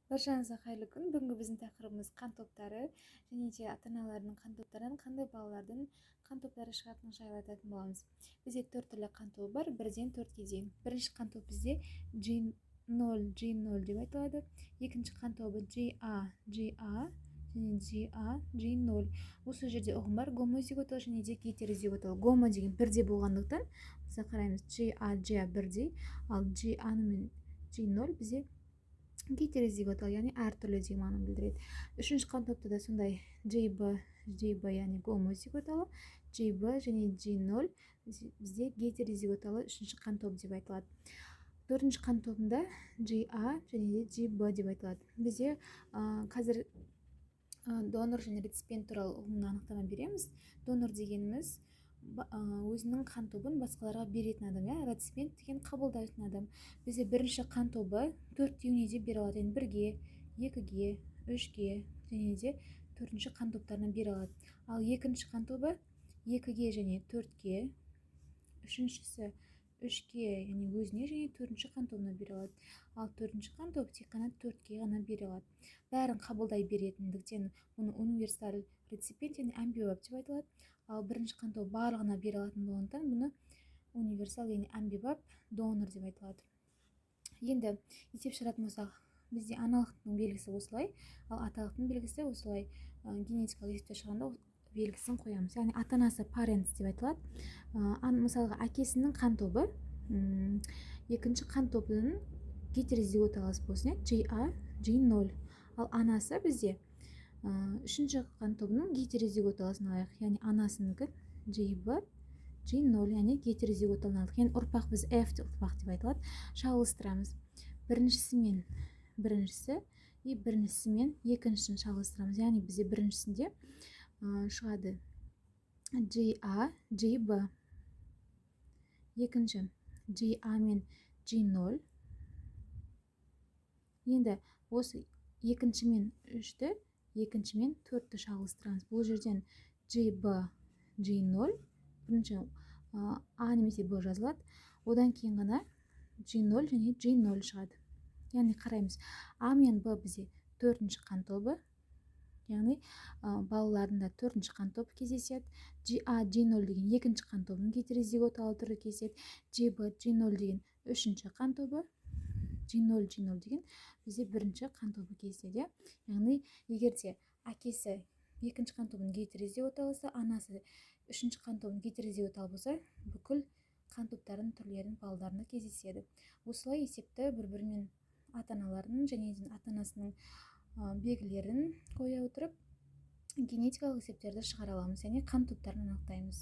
Баршаңызға қайырлы күн. Бүгінгі біздің тақырыбымыз қан топтары және де ата-аналардың қан топтарынан қандай балалардың қан топтары шығатынын жайлы айтатын боламыз. Бізде 4 түрлі қан тобы бар, 1-ден 4-ге дейін. Бірінші қан топ бізде G0, G0 деп айтылады. Екінші қан тобы GA, GA және GA, G0. Осы жерде ұғым бар, гомозиготалы және де гетерозиготалы. Гомо деген бірде болғандықтан біз қараймыз GA, GA бірдей, ал GA мен G0 бізде гетерозиготалы, яғни әртүрлі деген мағынаны білдіреді. Үшінші қан топта да сондай JB, яғни гомозиготалы, JB және G0 бізде гетерозиготалы үшінші қан топ деп айтылады. Төртінші қан тобында GA және де GB деп айтылады. Бізде қазір донор және реципиент туралы ұғымды анықтама береміз. Донор дегеніміз өзінің қан тобын басқаларға беретін адам, иә, реципиент деген қабылдайтын адам. Бізде бірінші қан тобы 4 түйінеде бере алады, яғни 1-ге, 2-ге, 3-ге және де 4-ші қан топтарына бере алады. Ал екінші қан тобы 2-ге және 4-ге, үшіншісі 3-ге, яғни өзіне және 4-ші қан тобына бере алады. Ал 4-ші қан топ тек қана 4-ге ғана бере алады. Бәрін қабылдай беретіндіктен оны универсаль реципиент, яғни амбивап деп айтылады. Ал бірінші қан тобы барлығына бере алатын болғандықтан бұны универсал, яғни амбивап донор деп айтылады. Енді есеп шығаратын болсақ, бізде аналықтың белгісі осылай, ал аталықтың белгісі осылай. Генетикалық есепте шығарғанда белгісін қоямыз, яғни ата-анасы парентс деп айтылады. Мысалға, әкесінің қан тобы екінші қан тобының гетерозиготалысы болсын, GA, G0. Ал анасы бізде үшінші қан тобының гетерозиготалысын алайық, яғни анасынікі GB, G0, яғни гетерозиготалын алдық. Яғни ұрпақ біз F ұрпақ деп айтылады. Шағылыстырамыз. Біріншісімен біріншісі и біріншісімен екіншісін шағылыстырамыз. Яғни бізде біріншісінде шығады GA, GB. Екінші GA мен G0. Енді осы екінші мен 3-ті, екінші мен 4-ті шағылыстырамыз. Бұл жерден GB, G0, бірінші А немесе Б жазылады. Одан кейін ғана G0 және G0 шығады. Яғни қараймыз, А мен Б бізде 4-ші қан тобы, яғни балаларында 4-ші қан тобы кездеседі. GA, G0 деген екінші қан тобының гетерозиготалы түрі кездеседі. GB, G0 деген үшінші қан тобы, G0 деген бізде бірінші қан тобы кездеседі. Яғни егерде әкесі екінші қан тобының гетерозиготалысы, анасы үшінші қан тобының гетерозиготалы болса, бүкіл қан топтардың түрлерінің балаларында кездеседі. Осылай есепті бір-бірімен ата-аналарының және ата-анасының белгілерін қоя отырып генетикалық есептерді шығара аламыз, яғни қан топтарын анықтаймыз.